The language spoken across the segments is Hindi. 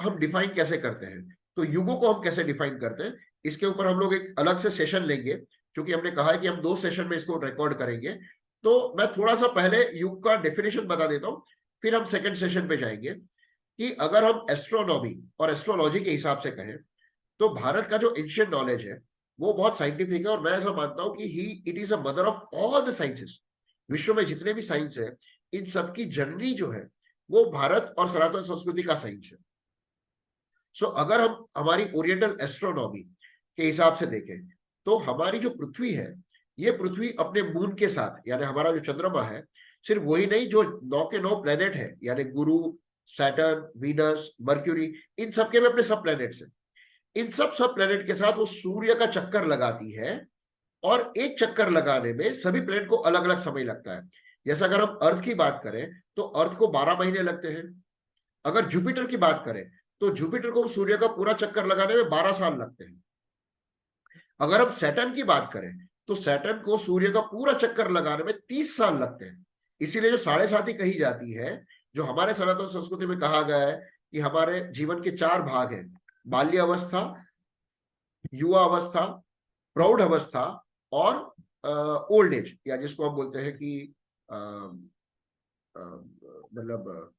हम डिफाइन कैसे करते हैं, तो युगों को हम कैसे डिफाइन करते हैं, इसके ऊपर हम लोग एक अलग से सेशन लेंगे, क्योंकि हमने कहा है कि हम 2 सेशन में इसको रिकॉर्ड करेंगे। तो मैं थोड़ा सा पहले युग का डेफिनेशन बता देता हूं, फिर हम सेकंड सेशन पे जाएंगे। कि अगर हम एस्ट्रोनॉमी और एस्ट्रोलॉजी के हिसाब से कहें, तो भारत का जो एंशिएंट नॉलेज है वो बहुत साइंटिफिक है, और मैं ऐसा मानता हूं कि it is a mother of all the sciences. विश्व में जितने भी साइंस है, इन सबकी जननी जो है वो भारत और सनातन संस्कृति का साइंस है। सो अगर हम हमारी ओरिएंटल एस्ट्रोनॉमी के हिसाब से देखें, तो हमारी जो पृथ्वी है, ये पृथ्वी अपने मून के साथ, यानी हमारा जो चंद्रमा है, सिर्फ वही नहीं, जो 9 के 9 प्लेनेट है, यानी गुरु, सैटर्न, वीनस, मर्क्यूरी, इन सबके में अपने सब प्लेनेट्स हैं। इन सब प्लेनेट के साथ वो सूर्य का चक्कर लगाती है, और एक चक्कर लगाने में सभी प्लेनेट को अलग अलग समय लगता है। जैसे अगर हम अर्थ की बात करें, तो अर्थ को 12 महीने लगते हैं। अगर जुपिटर की बात करें, तो जुपिटर को सूर्य का पूरा चक्कर लगाने में 12 साल लगते हैं। अगर हम सैटर्न की बात करें, तो सैटर्न को सूर्य का पूरा चक्कर लगाने में 30 साल लगते हैं। इसीलिए जो 7.5 कही जाती है, जो हमारे सनातन संस्कृति में कहा गया है कि हमारे जीवन के 4 भाग हैं: बाल्य अवस्था, युवा अवस्था, प्रौढ़ अवस्था, और ओल्ड एज, या जिसको हम बोलते हैं कि मतलब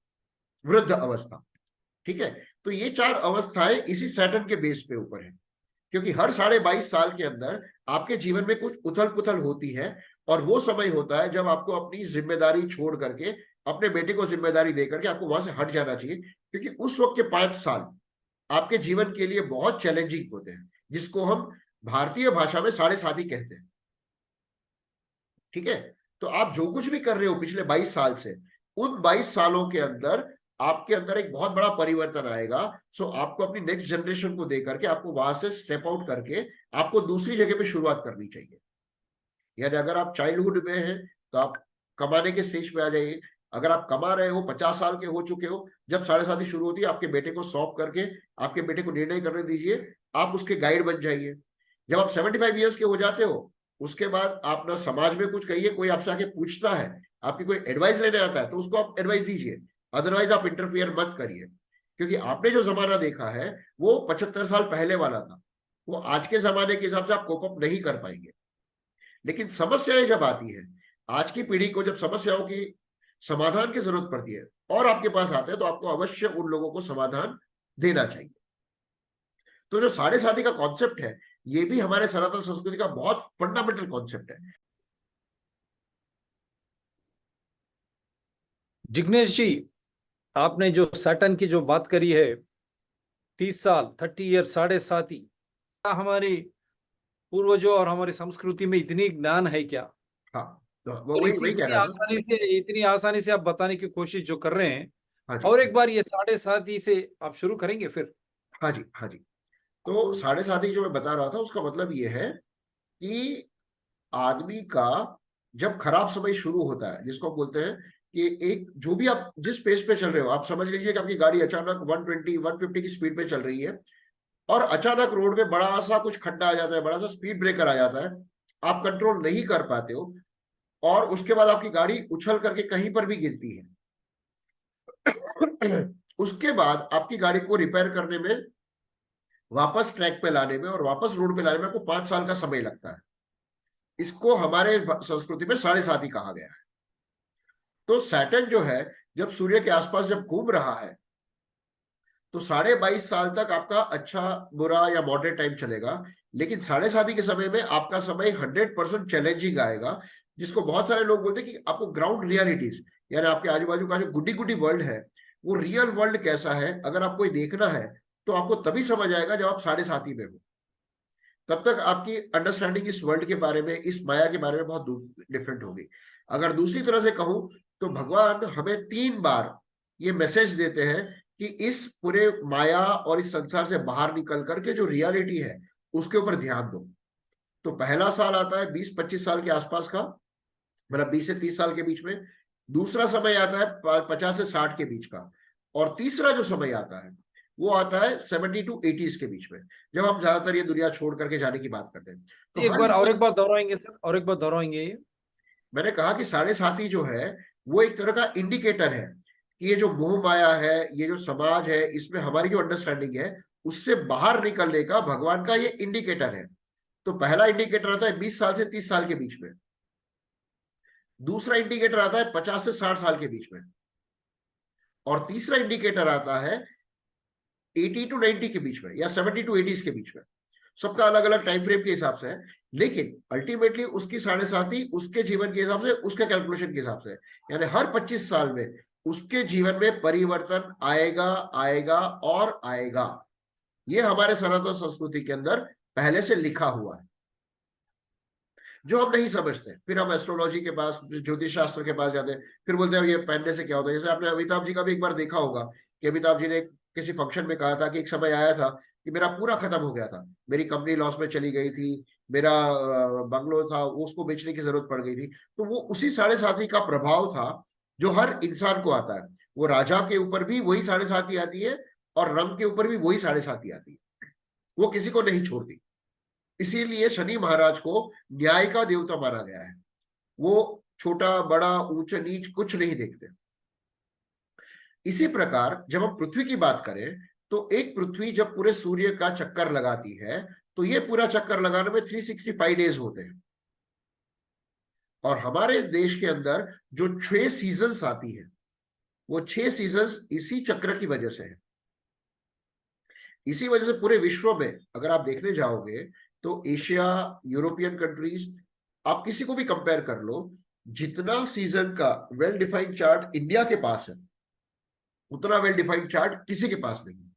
वृद्ध अवस्था। ठीक है, तो ये 4 अवस्थाएं इसी सैटर्न के बेस पे ऊपर है, क्योंकि हर 22.5 साल के अंदर आपके जीवन में कुछ उथल पुथल होती है, और वो समय होता है जब आपको अपनी जिम्मेदारी छोड़ करके, अपने बेटे को जिम्मेदारी देकर के आपको वहां से हट जाना चाहिए, क्योंकि उस वक्त के 5 साल आपके जीवन के लिए बहुत चैलेंजिंग होते हैं, जिसको हम भारतीय भाषा में 7.5 कहते हैं। ठीक है, तो आप जो कुछ भी कर रहे हो पिछले 22 साल से, उन 22 सालों के अंदर आपके अंदर एक बहुत बड़ा परिवर्तन आएगा। सो आपको अपनी नेक्स्ट जनरेशन को देकर के, आपको वहां से स्टेप आउट करके आपको दूसरी जगह पे शुरुआत करनी चाहिए। यानी अगर आप चाइल्डहुड में हैं, तो आप कमाने के स्टेज पे आ जाइए। अगर आप कमा रहे हो, 50 साल के हो चुके हो, जब 7.5 शुरू होती है, आपके बेटे को सौंप करके आपके बेटे को निर्णय करने दीजिए, आप उसके गाइड बन जाइए। जब आप 75 ईयर्स के हो जाते हो, उसके बाद आप ना समाज में कुछ कहिए, कोई आपसे आके पूछता है, आपकी कोई एडवाइस लेने आता है, तो उसको आप एडवाइस दीजिए, अदरवाइज आप इंटरफियर मत करिए। क्योंकि आपने जो जमाना देखा है वो 75 साल पहले वाला था, वो आज के जमाने के हिसाब से आप कोप अप नहीं कर पाएंगे। लेकिन समस्याएं जब आती है, आज की पीढ़ी को जब समस्याओं की समाधान की जरूरत पड़ती है और आपके पास आते हैं, तो आपको अवश्य उन लोगों को समाधान देना चाहिए। तो जो 7.5 का कॉन्सेप्ट है, ये भी हमारे सनातन संस्कृति का बहुत फंडामेंटल कॉन्सेप्ट है। जिग्नेश जी, आपने जो सैटर्न की जो बात करी है, 30 साल, 30 ईयर, 7.5, क्या हमारे पूर्वजों और हमारी संस्कृति में इतनी ज्ञान है क्या? हाँ, तो और वही इसी वही कह रहा था। इतनी आसानी से आप बताने की कोशिश जो कर रहे हैं, हाँ जी, और एक बार ये 7.5 से आप शुरू करेंगे फिर। हाँ जी, हाँ जी। तो 7.5 जो मैं बता रहा था, उसका मतलब ये है कि आदमी का जब खराब समय शुरू होता है, जिसको हम बोलते हैं कि एक, जो भी आप जिस पेस पे चल रहे हो, आप समझ लीजिए कि आपकी गाड़ी अचानक 120 150 की स्पीड पे चल रही है, और अचानक रोड में बड़ा सा कुछ खड्डा आ जाता है, बड़ा सा स्पीड ब्रेकर आ जाता है, आप कंट्रोल नहीं कर पाते हो, और उसके बाद आपकी गाड़ी उछल करके कहीं पर भी गिरती है। उसके बाद आपकी गाड़ी को रिपेयर करने में, वापस ट्रैक पे लाने में और वापस रोड पे लाने में आपको 5 साल का समय लगता है। इसको हमारे संस्कृति में 7.5 कहा गया है। तो सैटर्न जो है, जब सूर्य के आसपास जब घूम रहा है, तो 22.5 साल तक आपका अच्छा बुरा या मॉडरेट टाइम चलेगा। लेकिन 7.5 के समय में आपका समय 100% चैलेंजिंग आएगा, जिसको बहुत सारे लोग बोलते हैं कि आपको ग्राउंड रियलिटीज, यानी आपके आजू बाजू का जो गुड्डी गुड्डी वर्ल्ड है, वो रियल वर्ल्ड कैसा है, अगर आपको ये देखना है, तो आपको तभी समझ आएगा जब आप 7.5 में हो। तब तक आपकी अंडरस्टैंडिंग इस वर्ल्ड के बारे में, इस माया के बारे में बहुत डिफरेंट होगी। अगर दूसरी तरह से कहूं, तो भगवान हमें 3 बार ये मैसेज देते हैं कि इस पूरे माया और इस संसार से बाहर निकल करके जो रियलिटी है, उसके ऊपर ध्यान दो। तो पहला साल आता है 20-25 साल के आसपास का, मतलब 20 से 30 साल के बीच में। दूसरा समय आता है 50 से 60 के बीच का। और तीसरा जो समय आता है, वो आता है 70 टू 80 के बीच में, जब हम ज्यादातर ये दुनिया छोड़ करके जाने की बात करते हैं। तो एक बार और एक बार दोहराएंगे सर, और एक बार दोहराएंगे ये। मैंने कहा कि 7.5 जो है, वो एक तरह का इंडिकेटर है कि ये जो मोह माया है, ये जो समाज है, इसमें हमारी जो अंडरस्टैंडिंग है, उससे बाहर निकलने का भगवान का ये इंडिकेटर है। तो पहला इंडिकेटर आता है 20 साल से 30 साल के बीच में, दूसरा इंडिकेटर आता है 50 से 60 साल के बीच में, और तीसरा इंडिकेटर आता है 80 टू 90 के बीच में, या 70 टू 80 के बीच में। सबका अलग अलग टाइम फ्रेम के हिसाब से है, लेकिन अल्टीमेटली उसकी साढ़े साथी उसके जीवन के हिसाब से, उसके कैलकुलेशन के हिसाब से, यानी हर 25 साल में उसके जीवन में परिवर्तन आएगा, आएगा और आएगा। ये हमारे सनातन संस्कृति के अंदर पहले से लिखा हुआ है, जो हम नहीं समझते। फिर हम एस्ट्रोलॉजी के पास, ज्योतिष शास्त्र के पास जाते हैं, फिर बोलते हैं ये पहनने से क्या होता है। जैसे आपने अमिताभ जी का भी एक बार देखा होगा कि अमिताभ जी ने किसी फंक्शन में कहा था कि एक समय आया था कि मेरा पूरा खत्म हो गया था, मेरी कंपनी लॉस में चली गई थी, मेरा बंगलो था वो उसको बेचने की जरूरत पड़ गई थी। तो वो उसी साढ़े साथी का प्रभाव था जो हर इंसान को आता है। वो राजा के ऊपर भी वही साढ़े साथी आती है, और रंग के ऊपर भी वही साढ़े साथी आती है, वो किसी को नहीं छोड़ती। इसीलिए शनि महाराज को न्याय का देवता माना गया है। वो छोटा बड़ा ऊंच नीच कुछ नहीं देखते। इसी प्रकार जब हम पृथ्वी की बात करें, तो एक पृथ्वी जब पूरे सूर्य का चक्कर लगाती है, तो ये पूरा चक्कर लगाने में 365 डेज होते हैं। और हमारे देश के अंदर जो 6 सीजन्स आती है, वो 6 सीजन्स इसी चक्र की वजह से है। इसी वजह से पूरे विश्व में अगर आप देखने जाओगे तो एशिया, यूरोपियन कंट्रीज, आप किसी को भी कंपेयर कर लो, जितना सीजन का वेल डिफाइंड चार्ट इंडिया के पास है, उतना वेल डिफाइंड चार्ट किसी के पास नहीं।